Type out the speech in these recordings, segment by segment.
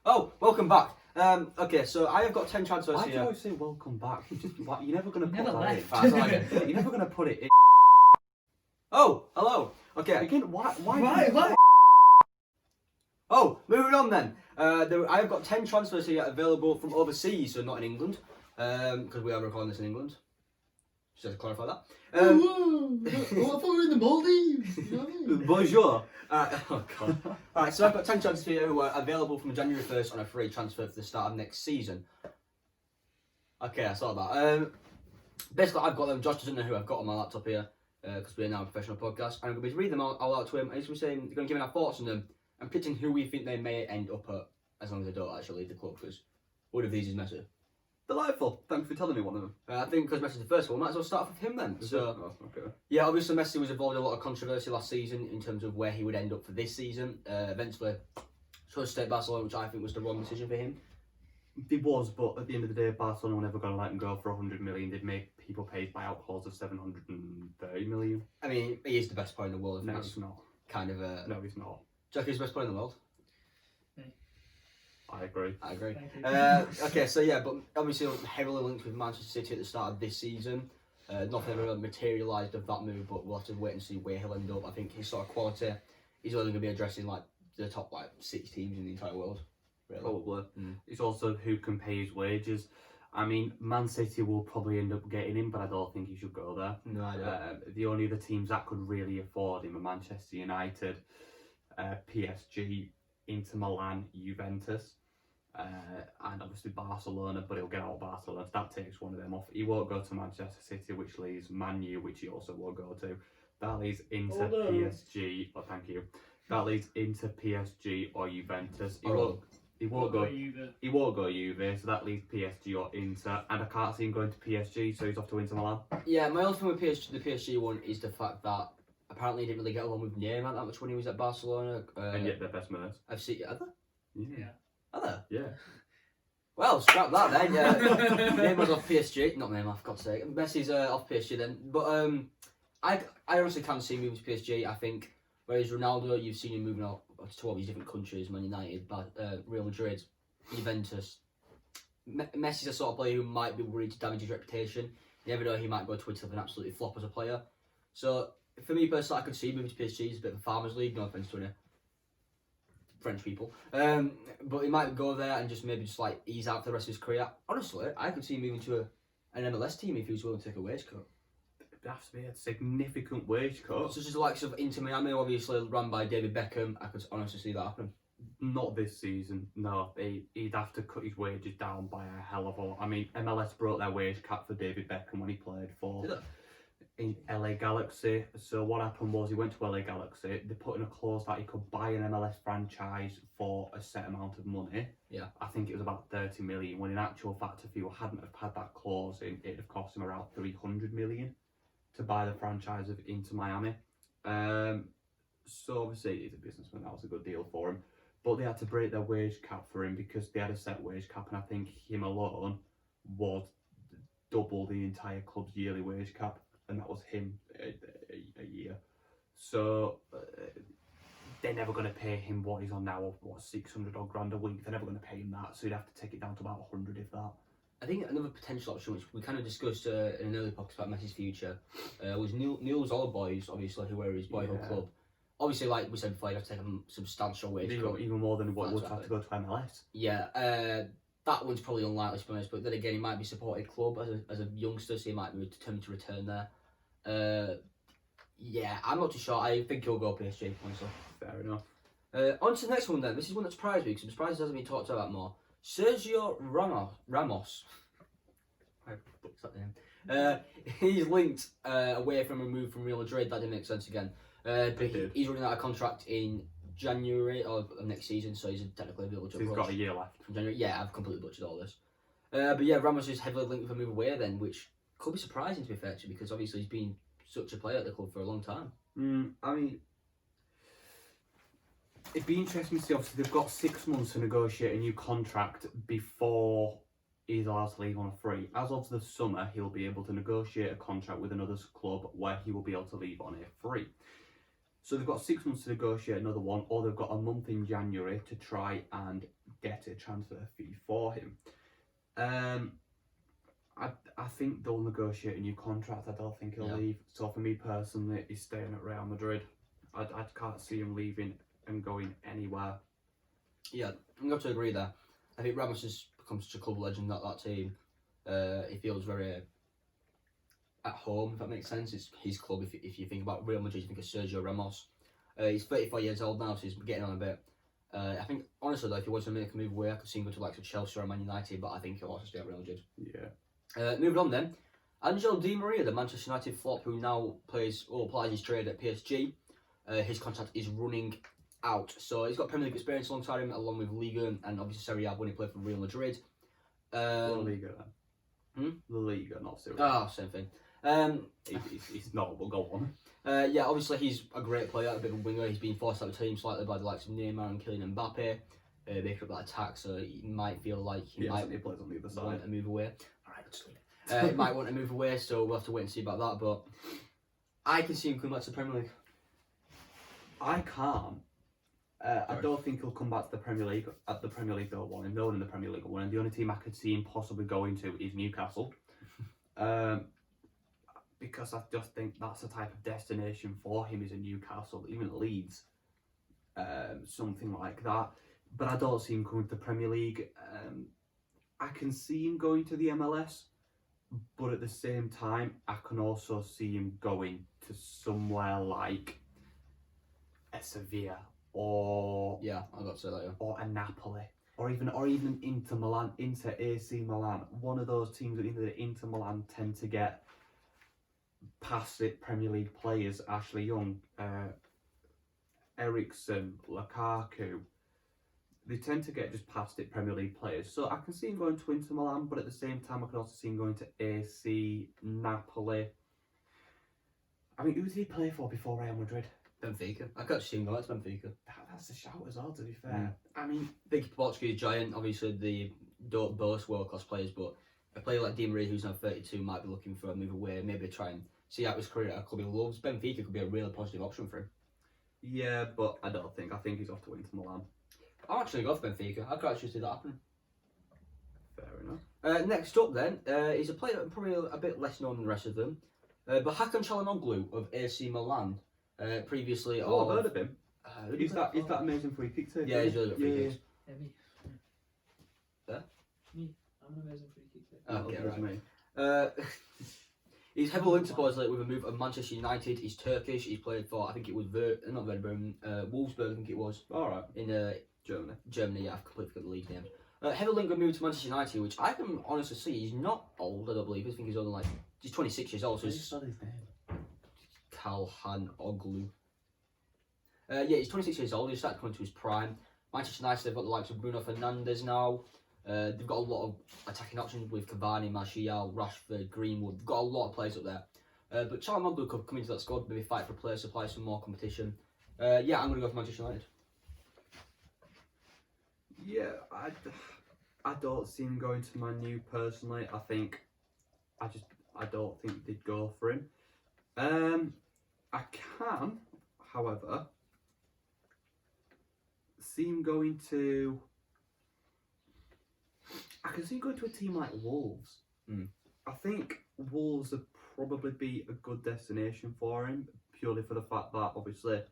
Oh, welcome back. Okay, so I have got 10 transfers Why do here. you always say welcome back? You're never going to put never that left. That's all I in. You're never going to put it in. Oh, hello. Okay. Again, why? Why? Oh, moving on then. I have got 10 transfers here available from overseas, so not in England, because we are recording this in England. Just to clarify that. Oh, I thought we were in the Maldives. You know what I mean? Bonjour. Oh god. Alright, so I've got 10 transfers here who are available from January 1st on a free transfer for the start of next season. Okay, I saw that. Basically, I've got them. Josh doesn't know who I've got on my laptop here, because we're now a professional podcast. And I'm going to be reading them all out to him, and he's going to be saying, they're going to give me our thoughts on them, and predicting who we think they may end up at, as long as they don't actually leave the club, because one of these is Messi. Delightful. Thanks for telling me one of them. I think because Messi's the first one, we might as well start off with him then. So, Okay. yeah, obviously Messi was involved in a lot of controversy last season in terms of where he would end up for this season. Eventually, chose to stay at Barcelona, which I think was the wrong decision for him. It was, but at the end of the day, Barcelona were never going to let him go for 100 million. They'd make people pay his buyout clause of 730 million. I mean, he is the best player in the world. No, he's not. Kind of a... No, he's not. Do you reckon he's the best player in the world? I agree. I agree. Thank you. Okay, so yeah, but obviously heavily linked with Manchester City at the start of this season. Nothing ever materialised of that move, but we'll have to wait and see where he'll end up. I think his sort of quality, he's only going to be addressing like the top 6 teams in the entire world. Really. Probably. It's also who can pay his wages. I mean, Man City will probably end up getting him, but I don't think he should go there. No, I don't. The only other teams that could really afford him are Manchester United, PSG, Inter Milan, Juventus, and obviously Barcelona, but he'll get out of Barcelona. That takes one of them off. He won't go to Manchester City, which leaves Man U, which he also won't go to. That leads into PSG. Oh, thank you. That leads into PSG or Juventus. He won't go Juve, so that leaves PSG or Inter, and I can't see him going to PSG, so he's off to Inter Milan. Yeah, my only thing with PSG, the PSG one is the fact that apparently he didn't really get along with Neymar that much when he was at Barcelona. And yet they're best mates. I've seen... Are they? Yeah. Are they? Yeah. Well, scrap that then. Neymar's off PSG. Not Neymar, for God's sake. Messi's off PSG then. But I honestly can't see him moving to PSG. I think, whereas Ronaldo, you've seen him moving out to all these different countries, Man United, Real Madrid, Juventus. Messi's a sort of player who might be worried to damage his reputation. You never know, he might go to Italy and absolutely flop as a player. So, for me personally, I could see him moving to PSG. It's a bit of a farmers league, no offence to any French people. But he might go there and just maybe like ease out for the rest of his career. Honestly, I could see him moving to an MLS team if he was willing to take a wage cut. It has to be a significant wage cut. Such as the likes of Inter Miami, obviously run by David Beckham. I could honestly see that happen. Not this season, no. He'd have to cut his wages down by a hell of a lot. I mean, MLS broke their wage cap for David Beckham when he played for in LA Galaxy. So what happened was he went to LA Galaxy. They put in a clause that he could buy an MLS franchise for a set amount of money. Yeah. I think it was about 30 million. When in actual fact, if he hadn't have had that clause in, it'd have cost him around 300 million to buy the franchise of Inter Miami. So obviously he's a businessman. That was a good deal for him. But they had to break their wage cap for him because they had a set wage cap, and I think him alone was double the entire club's yearly wage cap, and that was him a year. So they're never going to pay him what he's on now, what, 600 odd grand a week. They're never going to pay him that, so he'd have to take it down to about 100 if that. I think another potential option, which we kind of discussed in an earlier podcast about Messi's future, was Neil's Old Boys, obviously, who were his boyhood club. Obviously, like we said before, you have to take a substantial wage cut. Even more than what would have to go to MLS. Yeah, that one's probably unlikely to be honest, but then again, he might be supported club as a youngster, so he might be determined to return there. Yeah, I'm not too sure. I think he'll go PSG, honestly. Fair enough. On to the next one then. This is one that surprised me because I'm surprised it hasn't been talked about more. Sergio Ramos. I booked that name. He's linked away from a move from Real Madrid. That didn't make sense again. But he's running out of contract in January of next season, so he's technically available to So he's got a year left. from January. Yeah, I've completely butchered all this. But yeah, Ramos is heavily linked with a move away then, which could be surprising to be fair to, because obviously he's been such a player at the club for a long time. I mean, it'd be interesting to see. Obviously, they've got 6 months to negotiate a new contract before he's allowed to leave on a free. As of the summer, he'll be able to negotiate a contract with another club where he will be able to leave on a free. So they've got 6 months to negotiate another one, or they've got a month in January to try and get a transfer fee for him. I think they'll negotiate a new contract. I don't think he'll leave. So for me personally, he's staying at Real Madrid. I can't see him leaving and going anywhere. Yeah, I'm going to agree there. I think Ramos has become such a club legend at that team. He feels very at home, if that makes sense. It's his club. If you think about Real Madrid, you think of Sergio Ramos. He's 34 years old now, so he's getting on a bit. I think, honestly, though, if he wants to make a move away, I could see him go to like Chelsea or Man United, but I think he'll also stay at Real Madrid. Yeah. Moving on then, Angel Di Maria, the Manchester United flop, who now applies his trade at PSG. His contract is running out, so he's got Premier League experience alongside him, along with Liga and obviously Serie A when he played for Real Madrid. La Liga then. La Liga, not Serie A. Ah, same thing. It's not, but go on. Yeah, obviously he's a great player, a bit of a winger. He's been forced out of the team slightly by the likes of Neymar and Kylian Mbappe. Making up that attack, so he might feel like he plays on the other side. Want to move away. Alright, let's leave it. He might want to move away, so we'll have to wait and see about that. But I can see him coming back to the Premier League. I can't. I don't think he'll come back to the Premier League. At the Premier League, don't want him. No one in the Premier League will want him. The only team I could see him possibly going to is Newcastle. Because I just think that's the type of destination for him is a Newcastle, even Leeds, something like that. But I don't see him coming to the Premier League. I can see him going to the MLS, but at the same time, I can also see him going to somewhere like a Sevilla or I got to say that. Yeah. or a Napoli. Or even Inter Milan, Inter AC Milan. One of those teams that either Inter Milan tend to get past it Premier League players, Ashley Young, Eriksen, Lukaku. They tend to get just past it Premier League players. So I can see him going to Inter Milan, but at the same time I can also see him going to AC, Napoli. I mean, who did he play for before Real Madrid? Benfica. I can't see him going to Benfica. That's a shout as well, to be fair. I mean, big Portuguese giant. Obviously, they don't boast world-class players, but a player like Di Maria, who's now 32, might be looking for a move away, maybe try and see out his career at a club he loves. Benfica could be a really positive option for him. Yeah, but I don't think. I think he's off to Inter Milan. I'm actually going for Benfica. I could actually see that happen. Fair enough. Next up then, is a player probably a bit less known than the rest of them, but Hakan Çalhanoğlu of AC Milan. Previously, I've heard of him. He's that amazing free kick taker? Yeah, he's really good free kicks. Yeah, me. Yeah? Me. I'm an amazing free kick Okay, taker. right. He's heavily linked supposedly with a move of Manchester United. He's Turkish. He's played for, I think it was not Werder Wolfsburg, I think it was. Alright. In Germany. Yeah, I've completely forgot the league name. Heavily linked with a move to Manchester United, which I can honestly see. He's not old, I don't believe. I think he's only he's 26 years old. So he's spell his name? Çalhanoğlu. Yeah, he's 26 years old. He's started coming to his prime. Manchester United, they've got the likes of Bruno Fernandes now. They've got a lot of attacking options with Cavani, Martial, Rashford, Greenwood. They've got a lot of players up there. But Çalhanoğlu could come into that squad, maybe fight for players, supply some more competition. Yeah, I'm going to go for Manchester United. Yeah, I don't see him going to Man U personally. I don't think they'd go for him. I can, however, see him going to. I can see him going to a team like Wolves. I think Wolves would probably be a good destination for him, purely for the fact that obviously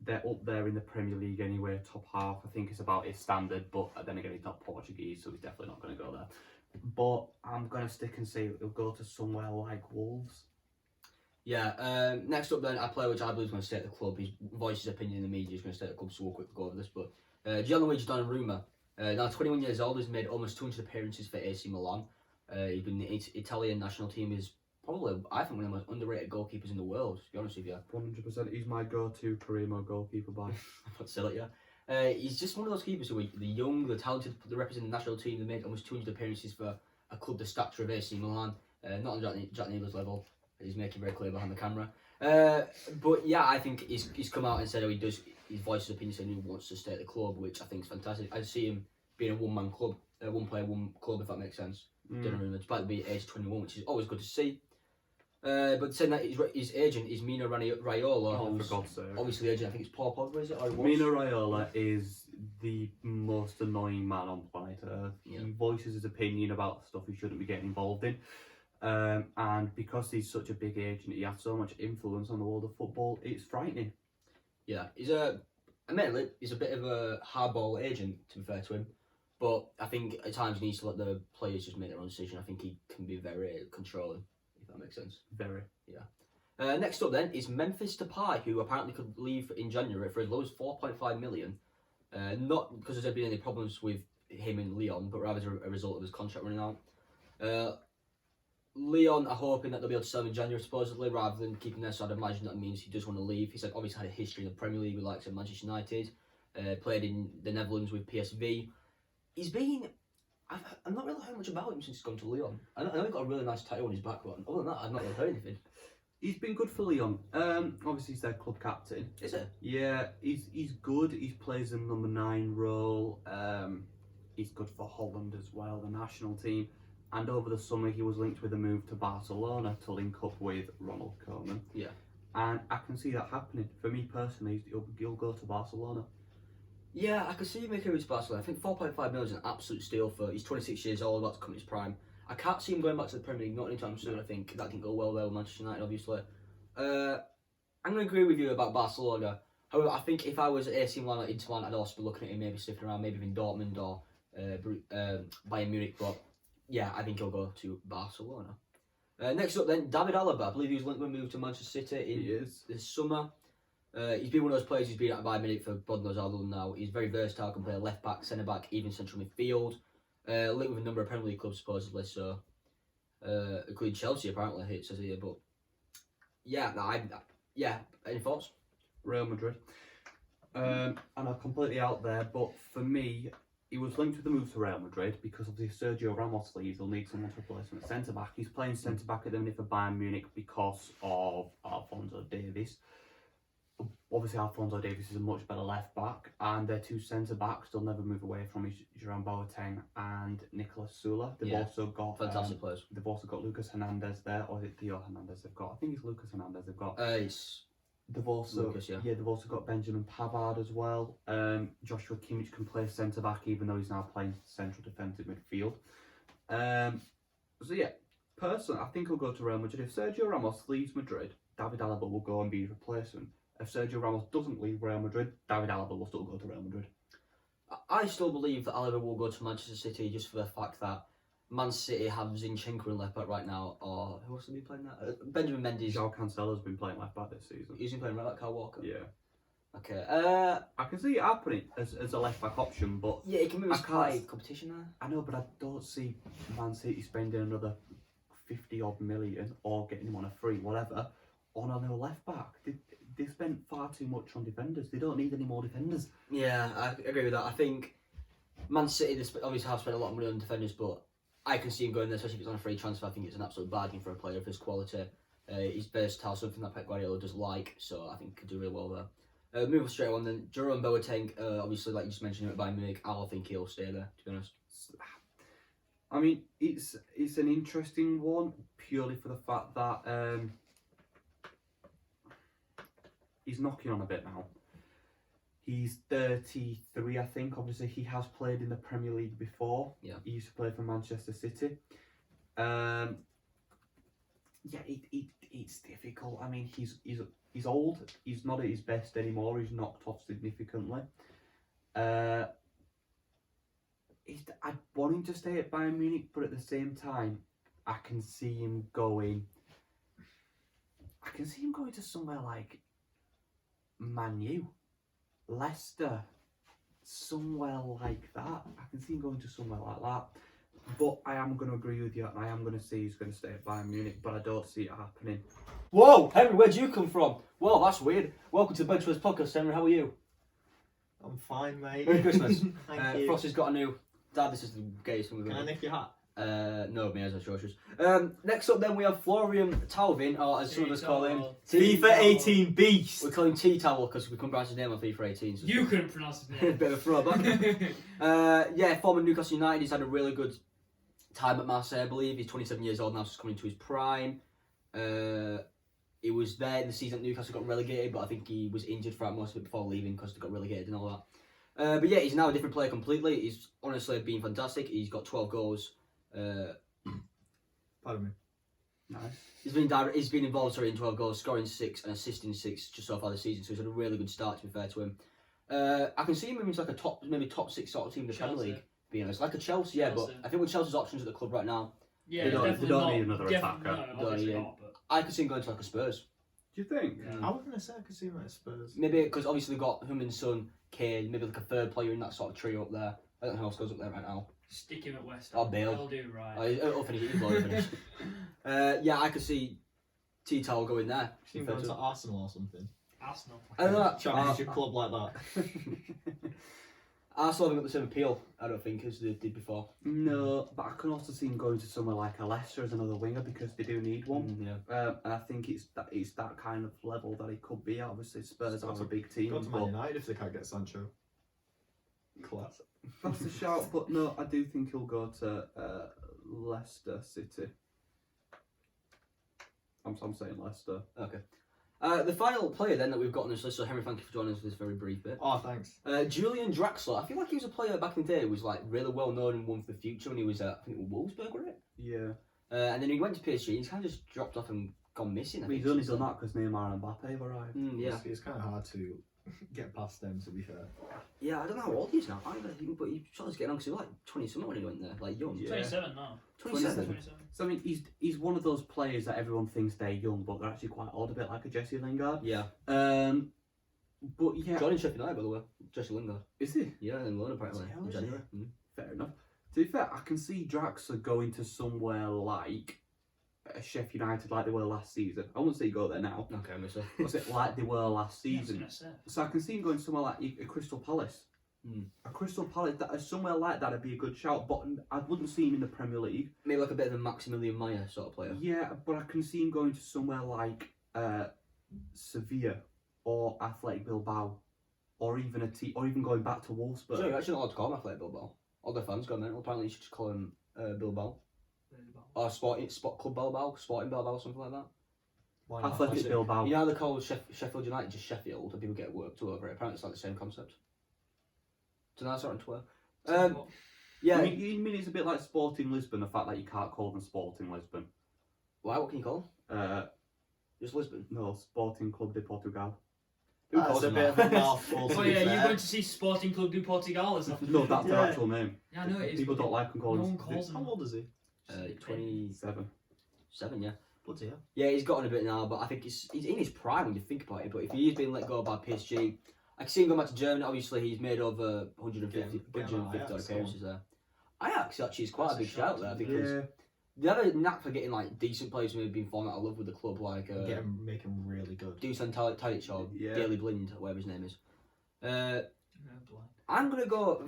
they're up there in the Premier League anyway, top half. I think it's about his standard, but then again, he's not Portuguese, so he's definitely not going to go there. But I'm going to stick and say he'll go to somewhere like Wolves. Yeah, next up then, a player which I believe is going to stay at the club. He voiced his opinion in the media, he's going to stay at the club, so we'll quickly go over this. But Gianluigi Donnarumma, now 21 years old, has made almost 200 appearances for AC Milan. He's been the Italian national team, is probably, I think, one of the most underrated goalkeepers in the world, to be honest with you. 100%, he's my go-to career mode goalkeeper by. That's silly, yeah. He's just one of those keepers who are the young, the talented, they represent the national team. They made almost 200 appearances for a club the stature of AC Milan. Not on Jack Neebler's level. He's making very clear behind the camera. But yeah, I think he's come out and said he's voiced his opinion, saying he wants to stay at the club, which I think is fantastic. I see him being a one-man club, one player, one club, if that makes sense. Donnarumma, despite being age 21, which is always good to see. But saying that his agent is Mino Raiola, Oh, who's for God's sake. obviously the agent. I think it's Paul Pogba, is it? Or it was? Mino Raiola is the most annoying man on planet Earth. Yeah. He voices his opinion about stuff he shouldn't be getting involved in. And because he's such a big agent, he has so much influence on the world of football, it's frightening. Yeah, admittedly, he's a bit of a hardball agent, to be fair to him. But I think at times he needs to let the players just make their own decision. I think he can be very controlling, if that makes sense. Very. Yeah. Next up then is Memphis Depay, who apparently could leave in January for as low as 4.5 million. Not because there's been any problems with him in Lyon, but rather as a result of his contract running out. Lyon are hoping that they'll be able to sell him in January, supposedly, rather than keeping there. So I'd imagine that means he does want to leave. He's obviously had a history in the Premier League with likes of Manchester United. Played in the Netherlands with PSV. He's been... I've not really heard much about him since he's gone to Lyon. I know he's got a really nice tattoo on his back, but other than that, I've not really heard anything. He's been good for Lyon. Obviously, he's their club captain. Is it? Yeah, he's good. He plays in number 9 role. He's good for Holland as well, the national team. And over the summer, he was linked with a move to Barcelona to link up with Ronald Koeman. Yeah. And I can see that happening. For me personally, he'll go to Barcelona. Yeah, I can see him making it to Barcelona. I think 4.5 million is an absolute steal for... He's 26 years old, about to come to his prime. I can't see him going back to the Premier League, not anytime soon. I think that didn't go well there with Manchester United, obviously. I'm going to agree with you about Barcelona. However, I think if I was AC Milan or Inter Milan, I'd also be looking at him maybe sniffing around, maybe in Dortmund or Bayern Munich. But yeah, I think he'll go to Barcelona. Next up then, David Alaba. I believe he was linked with a move to Manchester City in this summer. He's been one of those players who's been at Bayern Munich for God knows how long now. He's very versatile, can play left back, centre back, even central midfield. Linked with a number of Premier League clubs supposedly, so including Chelsea apparently, it says here. But yeah, any thoughts? Real Madrid. And I'm completely out there, but for me, he was linked with the move to Real Madrid because of the Sergio Ramos leaves. They'll need someone to replace him at centre back. He's playing centre back at the minute for Bayern Munich because of Alphonso Davies. Obviously, Alphonso Davies is a much better left back, and their two centre backs they'll never move away from is Jerome Boateng and Nicolas Sula. They've also got fantastic players. They've also got Lucas Hernandez there, or is it Theo Hernandez? They've got. I think it's Lucas Hernandez. They've got. They've also Lucas, yeah. They've also got Benjamin Pavard as well. Joshua Kimmich can play centre back, even though he's now playing central defensive midfield. So yeah, personally, I think he'll go to Real Madrid. If Sergio Ramos leaves Madrid, David Alaba will go and be his replacement. If Sergio Ramos doesn't leave Real Madrid, David Alaba will still go to Real Madrid. I still believe that Alaba will go to Manchester City just for the fact that Man City have Zinchenko in left back right now, or who else have been playing that? Benjamin Mendy's. João Cancelo's been playing left back this season. He's been playing right back, Kyle Walker. Yeah. Okay. I can see it happening as a left back option, but yeah, it can move high competition there. I know, but I don't see Man City spending another 50 odd million or getting him on a free, whatever, on a left back. They spent far too much on defenders. They don't need any more defenders. Yeah, I agree with that. I think Man City obviously have spent a lot of money on defenders, but I can see him going there, especially if it's on a free transfer. I think it's an absolute bargain for a player of his quality. He's versatile, something that Pep Guardiola does like, so I think he could do really well there. Moving straight on then, Jerome Boateng, obviously, like you just mentioned him at Bayern Munich, I think he'll stay there, to be honest. I mean, it's an interesting one, purely for the fact that he's knocking on a bit now. He's 33, I think. Obviously, he has played in the Premier League before. Yeah. He used to play for Manchester City. It's difficult. I mean, he's old. He's not at his best anymore. He's knocked off significantly. I want him to stay at Bayern Munich, but at the same time, I can see him going to somewhere like Man U, Leicester, somewhere like that. I can see him going to somewhere like that. But I am going to agree with you, and I am going to say he's going to stay at Bayern Munich, but I don't see it happening. Whoa, Henry, where'd you come from? Whoa, that's weird. Welcome to the Benchwarmers Podcast, Henry. How are you? I'm fine, mate. Merry Christmas. Thank you. Frosty's got a new... Dad, this is the gayest thing we've Can I ever nick your hat? no, me as atrocious. Next up then we have Florian Thauvin, or as some of us call him, FIFA 18 Beast. We call him T-Towel because we couldn't pronounce his name on FIFA 18. So You couldn't pronounce his a name. bit of a throwback. Yeah, former Newcastle United. He's had a really good time at Marseille, I believe. He's 27 years old now, so he's coming into his prime. He was there in the season that Newcastle got relegated, but I think he was injured throughout most of it before leaving because they got relegated and all that. But yeah, he's now a different player completely. He's honestly been fantastic. He's got 12 goals. Pardon me. Nice. He's been involved in 12 goals, scoring 6 and assisting 6 just so far this season. So he's had a really good start. To be fair to him, I can see him moving to like a top 6 sort of team in the Premier League. To be honest, like a Chelsea, yeah. But I think with Chelsea's options at the club right now, Yeah, They don't definitely need another attacker. No, obviously Yeah. not. But I could see him going to like a Spurs. Do you think? Yeah. I was going to say I could see him at Spurs. Maybe because obviously they've got Heung-min Son, Kane, maybe like a third player in that sort of trio up there. I don't know who else goes up there right now. stick him at West Oh, Ham. Bale. He'll do right. I'll finish it. He'll finish. Yeah, I could see T-Towel going there. See him going to Arsenal or something. Arsenal. I don't know. Championship club like that. Arsenal haven't got the same appeal, I don't think, as they did before. No, but I can also see him going to somewhere like a Leicester as another winger because they do need one. Yeah. And I think it's that kind of level that he could be at. Obviously, Spurs are a big team. Go to Man But United if they can't get Sancho. Class. that's the shout. But no, I do think he'll go to Leicester City. I'm saying Leicester. Okay. The final player then that we've got on this list, so Henry, thank you for joining us for this very brief bit. Oh, thanks. Julian Draxler. I feel like he was a player back in the day who was like really well known and one for the future when he was at, I think it was Wolfsburg, wasn't it? Yeah. And then he went to PSG and he's kind of just dropped off and gone missing. I But think, he's only since done then. that because Neymar and Mbappe have arrived. Yeah. It's kind of hard to get past them, to be fair. Yeah, I don't know how old he is now either, but he sort of getting on because he was like 20 something when he went there, like young. Yeah. 27 now. 27. 27. So I mean, he's one of those players that everyone thinks they're young, but they're actually quite old, a bit like a Jesse Lingard. Yeah. But yeah, Joining Sheffield United, by the way. Jesse Lingard. is he? Yeah, and loan apparently Hell, in is he? January. Fair enough. To be fair, I can see Draxler going to somewhere like Sheffield United, like they were last season. I wouldn't say go there now. Okay, I'm missing. Was it like they were last Yeah, I was season? gonna say. So I can see him going somewhere like a Crystal Palace. A Crystal Palace, somewhere like that would be a good shout, but I wouldn't see him in the Premier League. Maybe like a bit of a Maximilian Meyer sort of player. Yeah, but I can see him going to somewhere like Sevilla or Athletic Bilbao, or even going back to Wolfsburg. So you're actually not allowed to call him Athletic Bilbao. All the fans go mental. Apparently you should just call him Bilbao. Or Sport Club Bilbao, Sporting Bilbao, something like that. Why not? Athletic Bilbao. You know how they call Sheffield United just Sheffield and people get worked all over it? Apparently it's like the same concept. So now it's on Twitter. Yeah. I mean it's a bit like Sporting Lisbon, the fact that you can't call them Sporting Lisbon. Why? What can you call them? Just Lisbon. No, Sporting Club de Portugal. Who That's calls a them bit that? of a mouthful, to Oh be yeah, you're fair. going to see Sporting Club do Portugal or something. No, that's their Yeah. actual name. Yeah, I know it is. People don't like them calling No one them. calls How them. old is he? 27, 7. yeah. Bloody hell. Yeah, he's gotten a bit now, but I think he's in his prime when you think about it. But if he's been let go by PSG, I can see him going back to Germany. Obviously, he's made over 150 Get him out of odd Ajax, appearances there. Ajax actually is quite That's a big a shout shout there to because Yeah. they have a knack for getting like decent players who have been falling out of love with the club, like Make him really good. Dusan Tadic or Yeah. Daily Blind, or whatever his name is. No, I'm gonna go.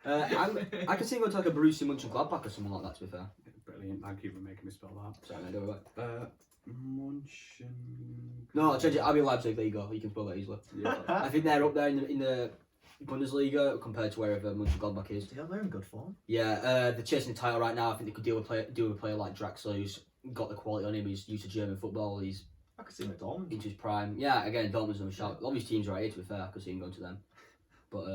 I can see him going to like a Borussia Mönchengladbach or something like that. To be fair, Brilliant, thank you for making me spell that. sorry, I don't know. Munchen. No, I'll change it. RB Leipzig. There you go. You can spell that easily. Yeah. I think they're up there in the Bundesliga compared to wherever Mönchengladbach is. Yeah, they're in good form. Yeah, they're chasing the title right now. I think they could deal with a player like Draxler, who's got the quality on him. He's used to German football. He's I could see him at Dortmund. into his prime. Yeah, again, Dortmund's on a shout. All these teams right here, to be fair. I could see him going to them. But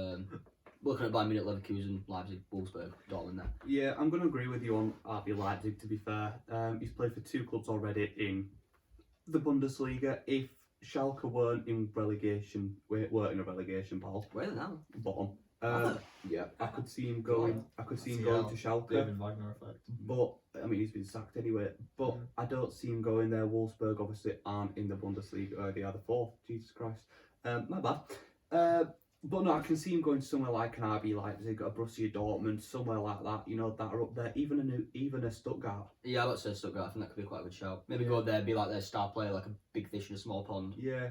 looking at Bayern Munich, Leverkusen, Leipzig, Wolfsburg, Dortmund there. Yeah, I'm going to agree with you on RB Leipzig, to be fair. He's played for 2 clubs already in the Bundesliga. If Schalke weren't in a relegation battle, Where are they now? bottom. Are Yeah, I could see him going. I could see him See going how to Schalke. David Wagner effect. But I mean, he's been sacked anyway. But I don't see him going there. Wolfsburg obviously aren't in the Bundesliga. They are the 4th. Jesus Christ, my bad. But no, I can see him going somewhere like an RB Leipzig, a Borussia Dortmund, somewhere like that. You know, that are up there. Even a Stuttgart. Yeah, I would say Stuttgart. I think that could be quite a good shout. Maybe Yeah. go there, be like their star player, like a big fish in a small pond. Yeah,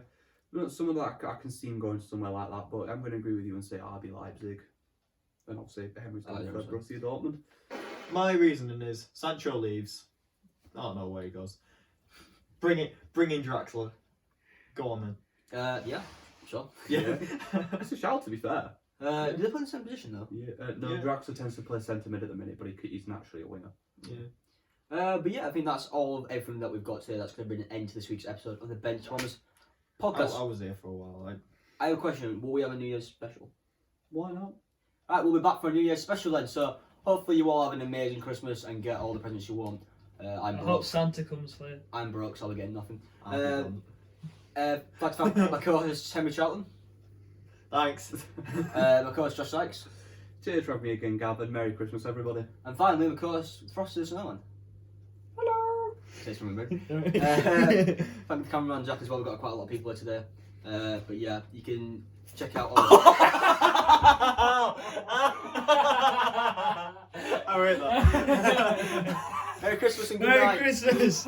no, some of that I can see him going somewhere like that. But I'm going to agree with you and say RB Leipzig, and obviously Henry's going for Borussia Dortmund. My reasoning is Sancho leaves. I don't know where he goes. Bring in Draxler. Go on then. Yeah, sure. Yeah. It's a shout, to be fair. Do they play in the same position though? Yeah, no, Yeah. Draxler tends to play centre mid at the minute, but he's naturally a winger. Yeah. But yeah, I think that's all of everything that we've got today. That's going to bring an end to this week's episode of the Benchwarmers Podcast. I was here for a while. I have a question. Will we have a New Year's special? Why not? Alright, we'll be back for a New Year's special then. So hopefully you all have an amazing Christmas and get all the presents you want. I I'm hope broke. Santa comes for you. I'm broke, so I'll be getting nothing. I'll be done. I'd like to thank my co-host Henry Charlton, Thanks. my co-host Josh Sykes, Cheers for having me again, Gavin. Merry Christmas, everybody. and finally my co-host Frosty the Snowman. Hello. Say something weird. Thank the cameraman Jack as well. We've got quite a lot of people here today. But yeah, you can check out all. I read that. Merry Christmas and good Merry night. Christmas.